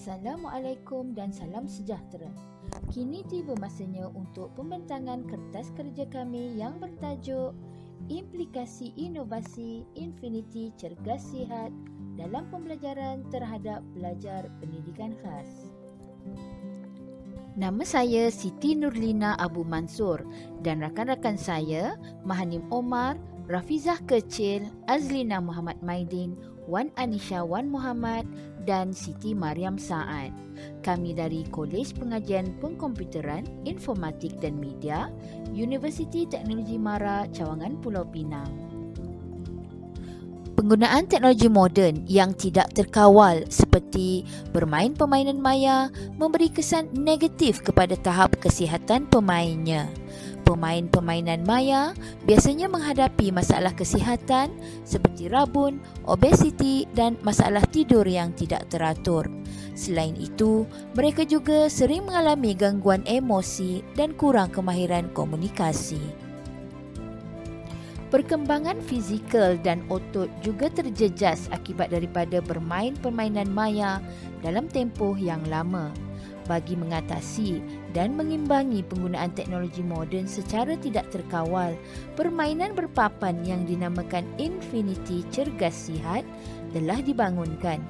Assalamualaikum dan salam sejahtera. Kini tiba masanya untuk pembentangan kertas kerja kami yang bertajuk Implikasi Inovasi Infinity Cergas Sihat dalam Pembelajaran terhadap Pelajar Pendidikan Khas. Nama saya Siti Nurlina Abu Mansur dan rakan-rakan saya Mahanim Omar, Rafizah Kecil, Azlina Muhammad Maidin, Wan Anisha Wan Muhammad dan Siti Mariam Saad. Kami dari Kolej Pengajian Pengkomputeran, Informatik dan Media, Universiti Teknologi Mara, Cawangan Pulau Pinang. Penggunaan teknologi moden yang tidak terkawal seperti bermain permainan maya memberi kesan negatif kepada tahap kesihatan pemainnya. Pemain permainan maya biasanya menghadapi masalah kesihatan seperti rabun, obesiti dan masalah tidur yang tidak teratur. Selain itu, mereka juga sering mengalami gangguan emosi dan kurang kemahiran komunikasi. Perkembangan fizikal dan otot juga terjejas akibat daripada bermain permainan maya dalam tempoh yang lama. Bagi mengatasi dan mengimbangi penggunaan teknologi moden secara tidak terkawal, permainan berpapan yang dinamakan Infinity Cergas Sihat telah dibangunkan.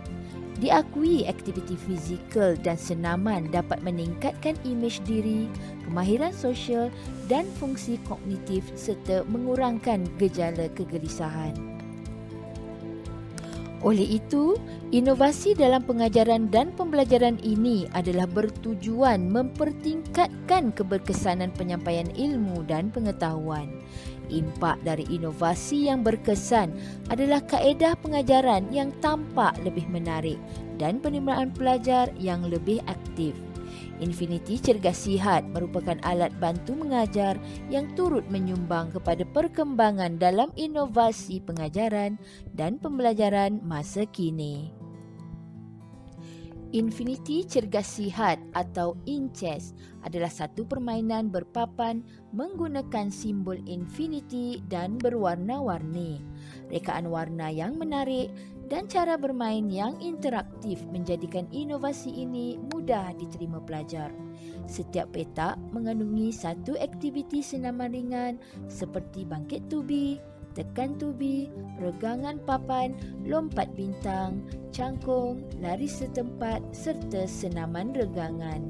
Diakui aktiviti fizikal dan senaman dapat meningkatkan imej diri, kemahiran sosial dan fungsi kognitif serta mengurangkan gejala kegelisahan. Oleh itu, inovasi dalam pengajaran dan pembelajaran ini adalah bertujuan mempertingkatkan keberkesanan penyampaian ilmu dan pengetahuan. Impak dari inovasi yang berkesan adalah kaedah pengajaran yang tampak lebih menarik dan penerimaan pelajar yang lebih aktif. Infinity Cergas Sihat merupakan alat bantu mengajar yang turut menyumbang kepada perkembangan dalam inovasi pengajaran dan pembelajaran masa kini. Infinity Cergas Sihat atau InChess adalah satu permainan berpapan menggunakan simbol infinity dan berwarna-warni. Rekaan warna yang menarik dan cara bermain yang interaktif menjadikan inovasi ini mudah diterima pelajar. Setiap petak mengandungi satu aktiviti senaman ringan seperti bangkit tubi, tekan tubi, regangan papan, lompat bintang, cangkung, lari setempat serta senaman regangan.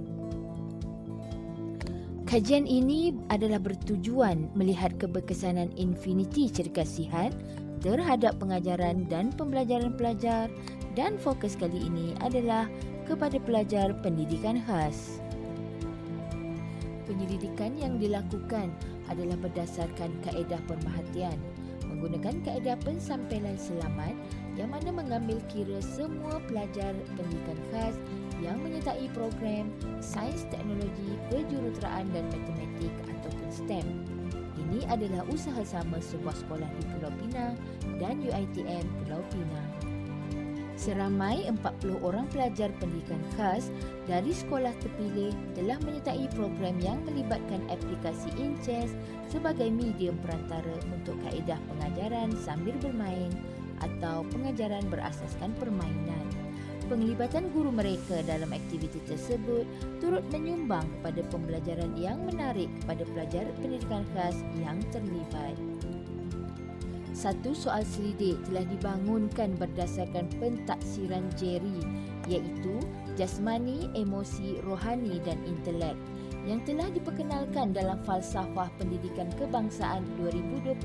Kajian ini adalah bertujuan melihat keberkesanan Infinity Cergas Sihat terhadap pengajaran dan pembelajaran pelajar dan fokus kali ini adalah kepada pelajar pendidikan khas. Penyelidikan yang dilakukan adalah berdasarkan kaedah pemerhatian menggunakan kaedah pensampaian selamat yang mana mengambil kira semua pelajar pendidikan khas yang menyertai program sains, teknologi, kejuruteraan dan matematik ataupun STEM. Ini adalah usaha sama sebuah sekolah di Pulau Pinang dan UiTM Pulau Pinang. Seramai 40 orang pelajar pendidikan khas dari sekolah terpilih telah menyertai program yang melibatkan aplikasi InChess sebagai medium perantara untuk kaedah pengajaran sambil bermain atau pengajaran berasaskan permainan. Penglibatan guru mereka dalam aktiviti tersebut turut menyumbang kepada pembelajaran yang menarik kepada pelajar pendidikan khas yang terlibat. Satu soal selidik telah dibangunkan berdasarkan pentaksiran Jerry iaitu jasmani, emosi, rohani dan intelek yang telah diperkenalkan dalam Falsafah Pendidikan Kebangsaan 2021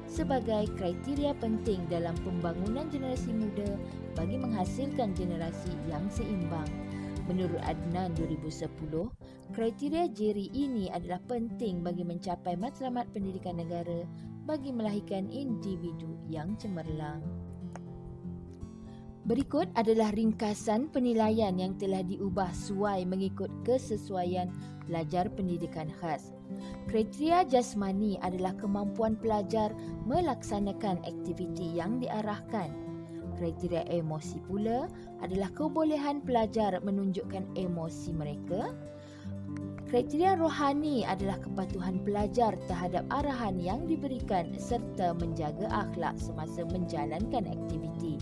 sebagai kriteria penting dalam pembangunan generasi muda bagi menghasilkan generasi yang seimbang. Menurut Adnan 2010, kriteria Jerry ini adalah penting bagi mencapai matlamat pendidikan negara bagi melahirkan individu yang cemerlang. Berikut adalah ringkasan penilaian yang telah diubah suai mengikut kesesuaian pelajar pendidikan khas. Kriteria jasmani adalah kemampuan pelajar melaksanakan aktiviti yang diarahkan. Kriteria emosi pula adalah kebolehan pelajar menunjukkan emosi mereka. Kriteria rohani adalah kepatuhan pelajar terhadap arahan yang diberikan serta menjaga akhlak semasa menjalankan aktiviti.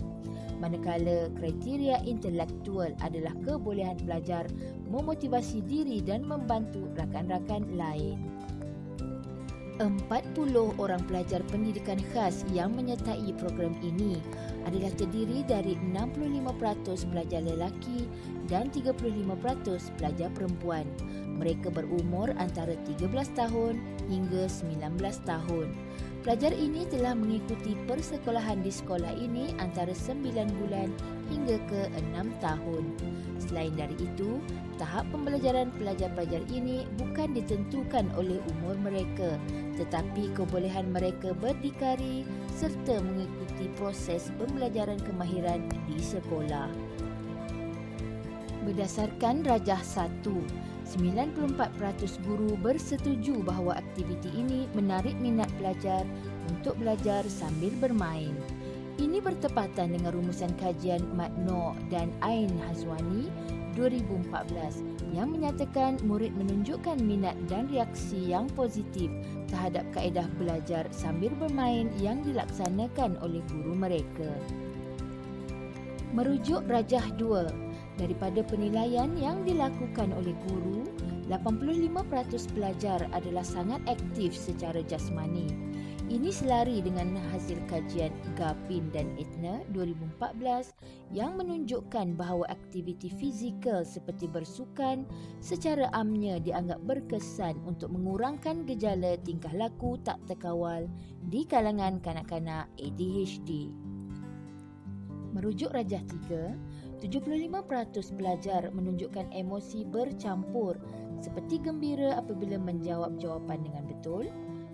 manakala kriteria intelektual adalah kebolehan pelajar memotivasi diri dan membantu rakan-rakan lain. 40 orang pelajar pendidikan khas yang menyertai program ini adalah terdiri dari 65% pelajar lelaki dan 35% pelajar perempuan. Mereka berumur antara 13 tahun hingga 19 tahun. Pelajar ini telah mengikuti persekolahan di sekolah ini antara 9 bulan hingga ke 6 tahun. Selain dari itu, tahap pembelajaran pelajar-pelajar ini bukan ditentukan oleh umur mereka, tetapi kebolehan mereka berdikari serta mengikuti proses pembelajaran kemahiran di sekolah. Berdasarkan Rajah 1, 94% guru bersetuju bahawa aktiviti ini menarik minat pelajar untuk belajar sambil bermain. Ini bertepatan dengan rumusan kajian Mat Noor dan Ain Hazwani 2014 yang menyatakan murid menunjukkan minat dan reaksi yang positif terhadap kaedah belajar sambil bermain yang dilaksanakan oleh guru mereka. Merujuk Rajah 2, daripada penilaian yang dilakukan oleh guru, 85% pelajar adalah sangat aktif secara jasmani. Ini selari dengan hasil kajian Gapin dan Etna 2014 yang menunjukkan bahawa aktiviti fizikal seperti bersukan secara amnya dianggap berkesan untuk mengurangkan gejala tingkah laku tak terkawal di kalangan kanak-kanak ADHD. Merujuk Rajah 3, 75% pelajar menunjukkan emosi bercampur seperti gembira apabila menjawab jawapan dengan betul,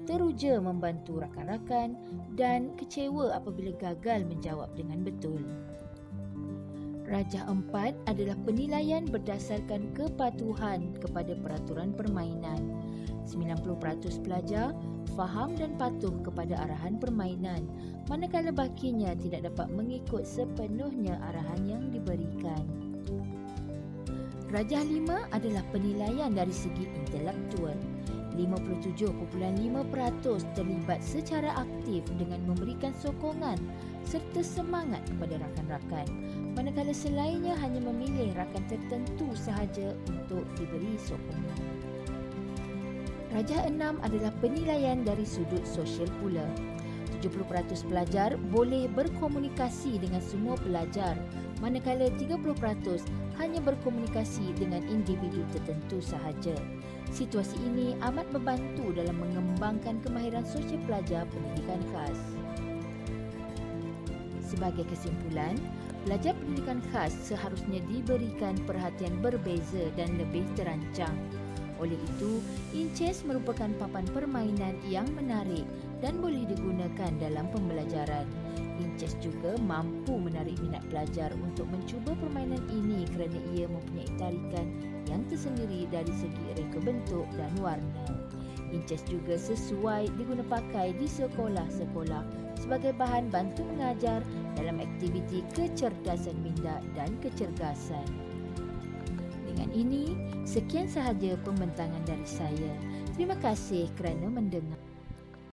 teruja membantu rakan-rakan dan kecewa apabila gagal menjawab dengan betul. Rajah 4 adalah penilaian berdasarkan kepatuhan kepada peraturan permainan. 90% pelajar faham dan patuh kepada arahan permainan, manakala bakinya tidak dapat mengikut sepenuhnya arahan yang diberikan. Rajah 5 adalah penilaian dari segi intelektual. 57.5% terlibat secara aktif dengan memberikan sokongan serta semangat kepada rakan-rakan, manakala selainnya hanya memilih rakan tertentu sahaja untuk diberi sokongan. Rajah 6 adalah penilaian dari sudut sosial pula. 70% pelajar boleh berkomunikasi dengan semua pelajar, manakala 30% hanya berkomunikasi dengan individu tertentu sahaja. Situasi ini amat membantu dalam mengembangkan kemahiran sosial pelajar pendidikan khas. Sebagai kesimpulan, pelajar pendidikan khas seharusnya diberikan perhatian berbeza dan lebih terancang. Oleh itu, InChess merupakan papan permainan yang menarik dan boleh digunakan dalam pembelajaran. InChess juga mampu menarik minat pelajar untuk mencuba permainan ini kerana ia mempunyai tarikan yang tersendiri dari segi reka bentuk dan warna. InChess juga sesuai diguna pakai di sekolah-sekolah sebagai bahan bantu mengajar dalam aktiviti kecerdasan minda dan kecergasan. Dengan ini, sekian sahaja pembentangan dari saya. Terima kasih kerana mendengar.